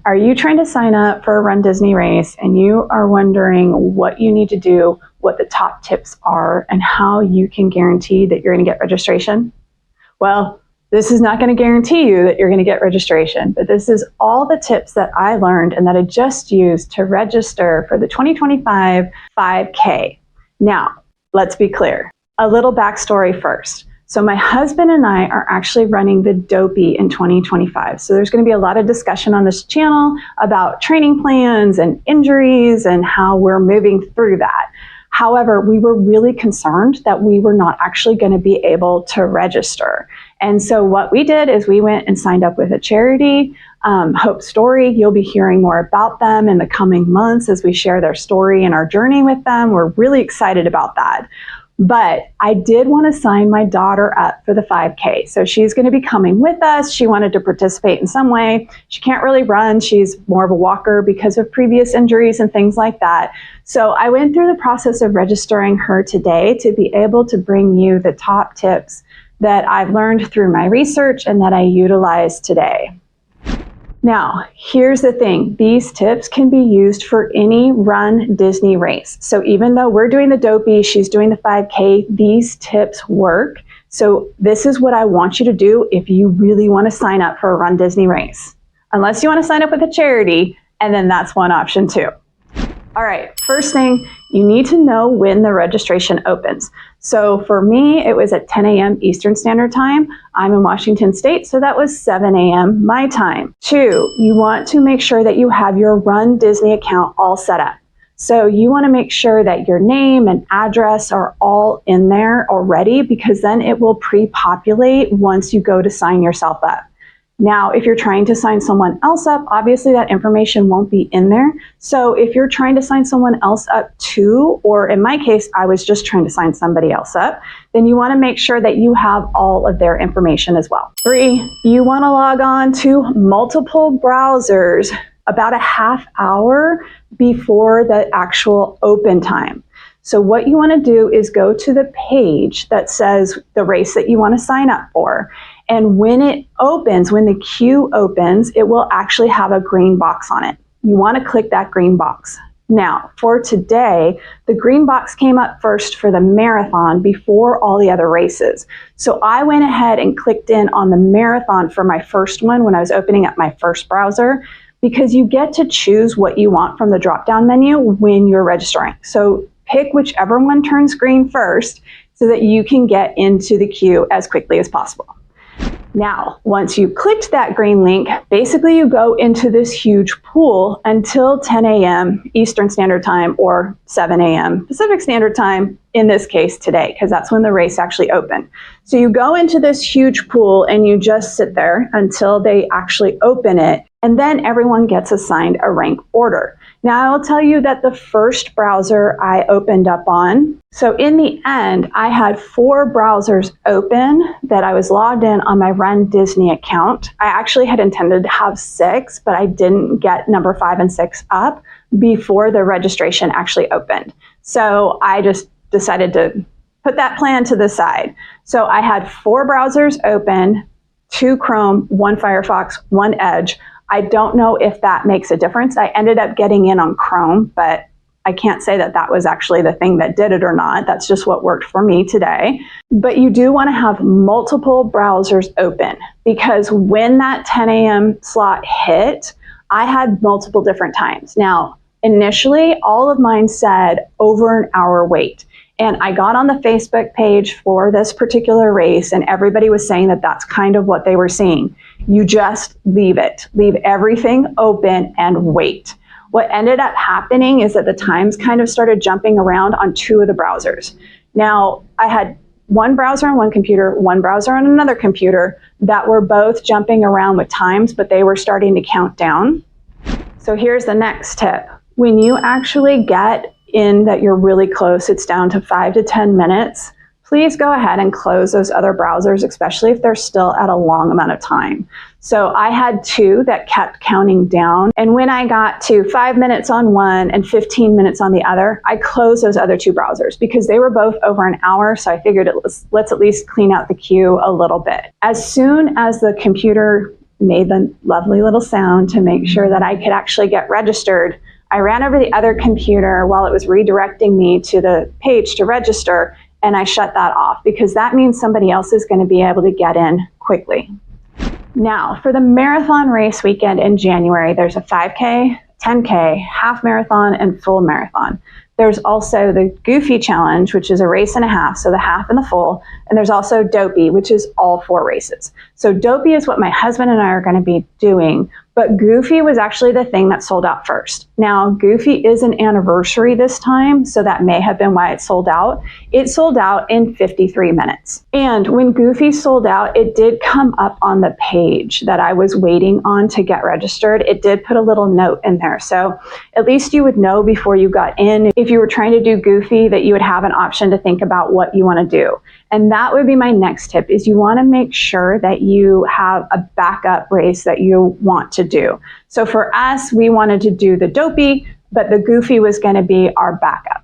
Are you trying to sign up for a Run Disney race and you are wondering what you need to do, what the top tips are, and how you can guarantee that you're going to get registration? Well, this is not going to guarantee you that you're going to get registration, but this is all the tips that I learned and that I just used to register for the 2025 5K. Now, let's be clear. A little backstory first. So my husband and I are actually running the Dopey in 2025. So there's going to be a lot of discussion on this channel about training plans and injuries and how we're moving through that. However, we were really concerned that we were not actually going to be able to register. And so what we did is we went and signed up with a charity, Hope Story. You'll be hearing more about them in the coming months as we share their story and our journey with them. We're really excited about that. But I did want to sign my daughter up for the 5K. So she's going to be coming with us. She wanted to participate in some way. She can't really run. She's more of a walker because of previous injuries and things like that. So I went through the process of registering her today to be able to bring you the top tips that I've learned through my research and that I utilize today. Now, here's the thing. These tips can be used for any Run Disney race. So even though we're doing the Dopey, she's doing the 5K, these tips work. So this is what I want you to do if you really want to sign up for a Run Disney race. Unless you want to sign up with a charity, and then that's one option too. All right, first thing, you need to know when the registration opens. So for me, it was at 10 a.m. Eastern Standard Time. I'm in Washington State, so that was 7 a.m. my time. 2, you want to make sure that you have your Run Disney account all set up. So you want to make sure that your name and address are all in there already, because then it will pre-populate once you go to sign yourself up. Now, if you're trying to sign someone else up, obviously that information won't be in there. So if you're trying to sign someone else up too, or in my case, I was just trying to sign somebody else up, then you want to make sure that you have all of their information as well. 3, you want to log on to multiple browsers about a half hour before the actual open time. So what you want to do is go to the page that says the race that you want to sign up for. And when it opens, when the queue opens, it will actually have a green box on it. You want to click that green box. Now, for today, the green box came up first for the marathon before all the other races. So I went ahead and clicked in on the marathon for my first one when I was opening up my first browser, because you get to choose what you want from the drop-down menu when you're registering. So pick whichever one turns green first so that you can get into the queue as quickly as possible. Now, once you clicked that green link, basically you go into this huge pool until 10 a.m. Eastern Standard Time or 7 a.m. Pacific Standard Time, in this case today, because that's when the race actually opened. So you go into this huge pool and you just sit there until they actually open it, and then everyone gets assigned a rank order. Now, I will tell you that the first browser I opened up on, so in the end, I had 4 browsers open that I was logged in on my Run Disney account. I actually had intended to have 6, but I didn't get number 5 and 6 up before the registration actually opened. So I just decided to put that plan to the side. So I had 4 browsers open, 2 Chrome, 1 Firefox, 1 Edge. I don't know if that makes a difference. I ended up getting in on Chrome, but I can't say that that was actually the thing that did it or not. That's just what worked for me today. But you do want to have multiple browsers open, because when that 10 a.m. slot hit, I had multiple different times. Now, initially, all of mine said over an hour wait. And I got on the Facebook page for this particular race, and everybody was saying that that's kind of what they were seeing. You just leave it. Leave everything open and wait. What ended up happening is that the times kind of started jumping around on 2 of the browsers. Now, I had 1 browser on one computer, 1 browser on another computer that were both jumping around with times, but they were starting to count down. So here's the next tip. When you actually get in that you're really close, it's down to 5 to 10 minutes, please go ahead and close those other browsers, especially if they're still at a long amount of time. So I had 2 that kept counting down. And when I got to 5 minutes on one and 15 minutes on the other, I closed those other 2 browsers because they were both over an hour. So I figured let's at least clean out the queue a little bit. As soon as the computer made the lovely little sound to make sure that I could actually get registered, I ran over the other computer while it was redirecting me to the page to register, and I shut that off because that means somebody else is going to be able to get in quickly. Now, for the marathon race weekend in January, there's a 5K, 10K, half marathon, and full marathon. There's also the Goofy Challenge, which is a race and a half, so the half and the full. And there's also Dopey, which is all 4 races. So Dopey is what my husband and I are going to be doing, but Goofy was actually the thing that sold out first. Now, Goofy is an anniversary this time, so that may have been why it sold out. It sold out in 53 minutes. And when Goofy sold out, it did come up on the page that I was waiting on to get registered. It did put a little note in there. So at least you would know before you got in, if you were trying to do Goofy, that you would have an option to think about what you want to do. And that would be my next tip, is you want to make sure that you have a backup race that you want to do. So for us, we wanted to do the Dopey, but the Goofy was going to be our backup.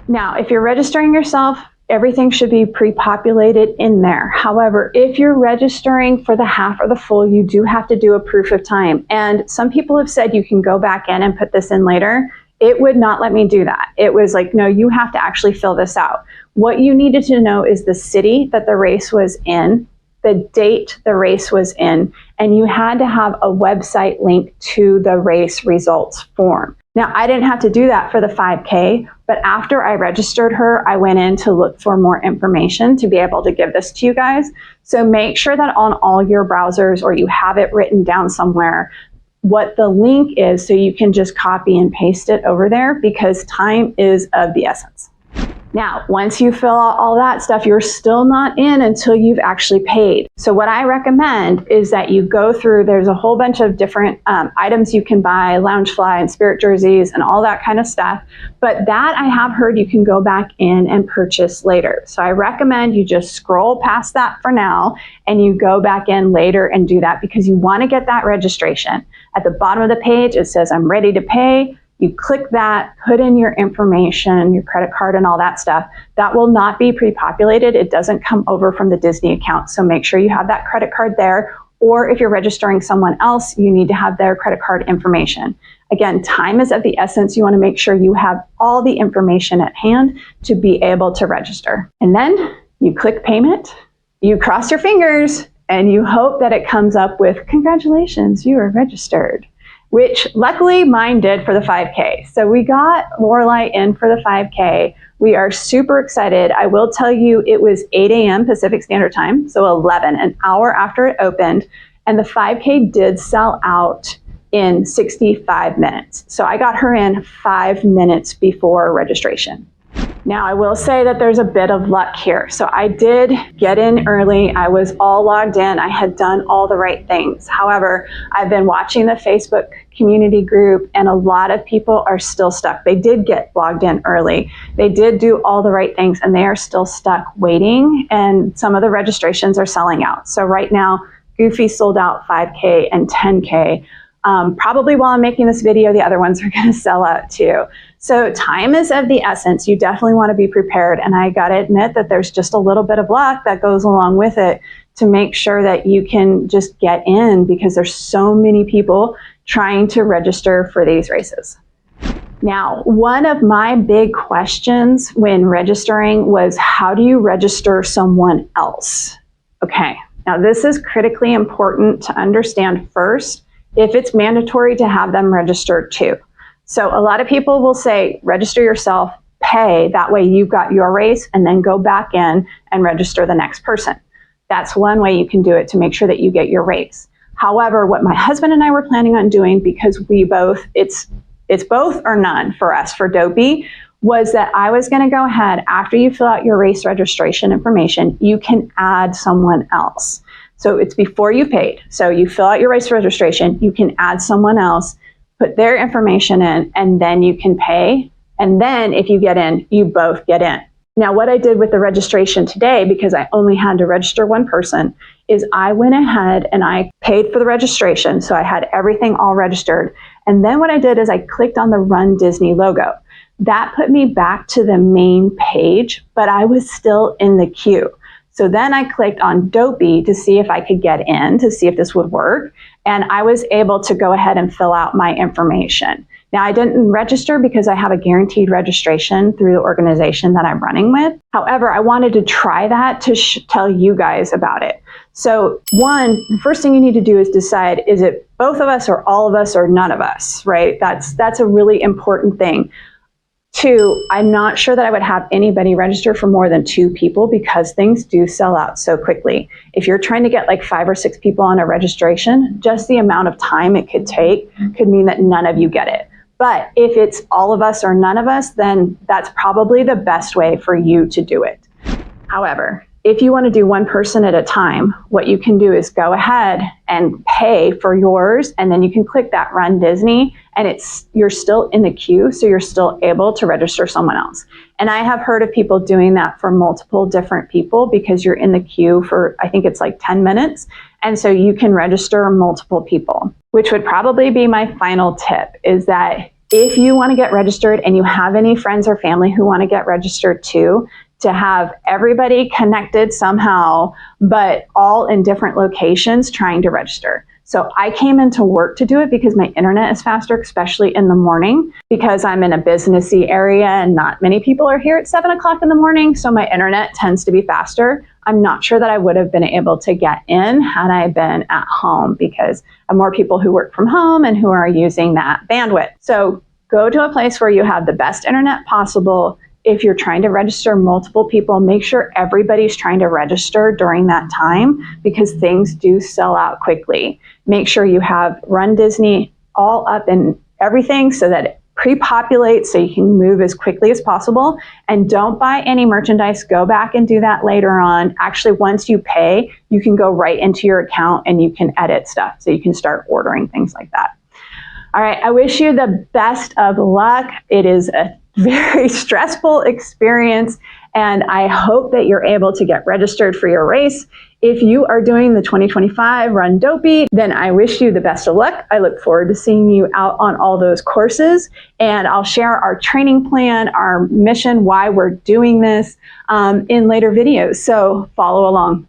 Now, if you're registering yourself, everything should be pre-populated in there. However, if you're registering for the half or the full, you do have to do a proof of time. And some people have said you can go back in and put this in later. It would not let me do that. It was like, no, you have to actually fill this out. What you needed to know is the city that the race was in, the date the race was in, and you had to have a website link to the race results form. Now, I didn't have to do that for the 5K, but after I registered her, I went in to look for more information to be able to give this to you guys. So make sure that on all your browsers, or you have it written down somewhere, what the link is, so you can just copy and paste it over there, because time is of the essence. Now, once you fill out all that stuff, you're still not in until you've actually paid. So what I recommend is that you go through, there's a whole bunch of different items you can buy, Loungefly and Spirit jerseys and all that kind of stuff. But that, I have heard, you can go back in and purchase later. So I recommend you just scroll past that for now and you go back in later and do that, because you want to get that registration. At the bottom of the page, it says, I'm ready to pay. You click that, put in your information, your credit card and all that stuff. That will not be pre-populated. It doesn't come over from the Disney account. So make sure you have that credit card there. Or if you're registering someone else, you need to have their credit card information. Again, time is of the essence. You want to make sure you have all the information at hand to be able to register. And then you click payment, you cross your fingers, and you hope that it comes up with, congratulations, you are registered. Which luckily mine did for the 5K. So we got Lorelei in for the 5K. We are super excited. I will tell you, it was 8 a.m. Pacific Standard Time, so 11, an hour after it opened. And the 5K did sell out in 65 minutes. So I got her in 5 minutes before registration. Now, I will say that there's a bit of luck here. So I did get in early. I was all logged in. I had done all the right things. However, I've been watching the Facebook community group, and a lot of people are still stuck. They did get logged in early. They did do all the right things, and they are still stuck waiting, and some of the registrations are selling out. So right now, Goofy sold out 5K and 10K. Probably while I'm making this video, the other ones are going to sell out too. So time is of the essence. You definitely want to be prepared. And I got to admit that there's just a little bit of luck that goes along with it to make sure that you can just get in, because there's so many people trying to register for these races. Now, one of my big questions when registering was, how do you register someone else? Okay, now this is critically important to understand first, if it's mandatory to have them registered too. So a lot of people will say, register yourself, pay, that way you've got your race, and then go back in and register the next person. That's one way you can do it to make sure that you get your race. However, what my husband and I were planning on doing, because we both, it's both or none for us for Dopey, was that I was going to go ahead, after you fill out your race registration information, you can add someone else. So it's before you paid. So you fill out your race registration, you can add someone else, put their information in, and then you can pay. And then if you get in, you both get in. Now, what I did with the registration today, because I only had to register one person, is I went ahead and I paid for the registration. So I had everything all registered. And then what I did is I clicked on the Run Disney logo. That put me back to the main page, but I was still in the queue. So then I clicked on Dopey to see if I could get in, to see if this would work. And I was able to go ahead and fill out my information. Now, I didn't register because I have a guaranteed registration through the organization that I'm running with. However, I wanted to try that to tell you guys about it. So one, the first thing you need to do is decide, is it both of us or all of us or none of us, right? That's a really important thing. Two, I'm not sure that I would have anybody register for more than 2 people because things do sell out so quickly. If you're trying to get like 5 or 6 people on a registration, just the amount of time it could take could mean that none of you get it. But if it's all of us or none of us, then that's probably the best way for you to do it. However, if you want to do one person at a time, what you can do is go ahead and pay for yours, and then you can click that Run Disney, and you're still in the queue, so you're still able to register someone else. And I have heard of people doing that for multiple different people because you're in the queue for, I think it's like 10 minutes, and so you can register multiple people, which would probably be my final tip, is that if you want to get registered and you have any friends or family who want to get registered too, to have everybody connected somehow, but all in different locations trying to register. So I came into work to do it because my internet is faster, especially in the morning, because I'm in a businessy area and not many people are here at 7 o'clock in the morning. So my internet tends to be faster. I'm not sure that I would have been able to get in had I been at home because I have more people who work from home and who are using that bandwidth. So go to a place where you have the best internet possible. If you're trying to register multiple people, make sure everybody's trying to register during that time because things do sell out quickly. Make sure you have Run Disney all up and everything so that it pre-populates so you can move as quickly as possible. And don't buy any merchandise. Go back and do that later on. Actually, once you pay, you can go right into your account and you can edit stuff. So you can start ordering things like that. All right, I wish you the best of luck. It is a very stressful experience, and I hope that you're able to get registered for your race. If you are doing the 2025 Run Dopey, then I wish you the best of luck. I look forward to seeing you out on all those courses, and I'll share our training plan, our mission, why we're doing this in later videos. So follow along.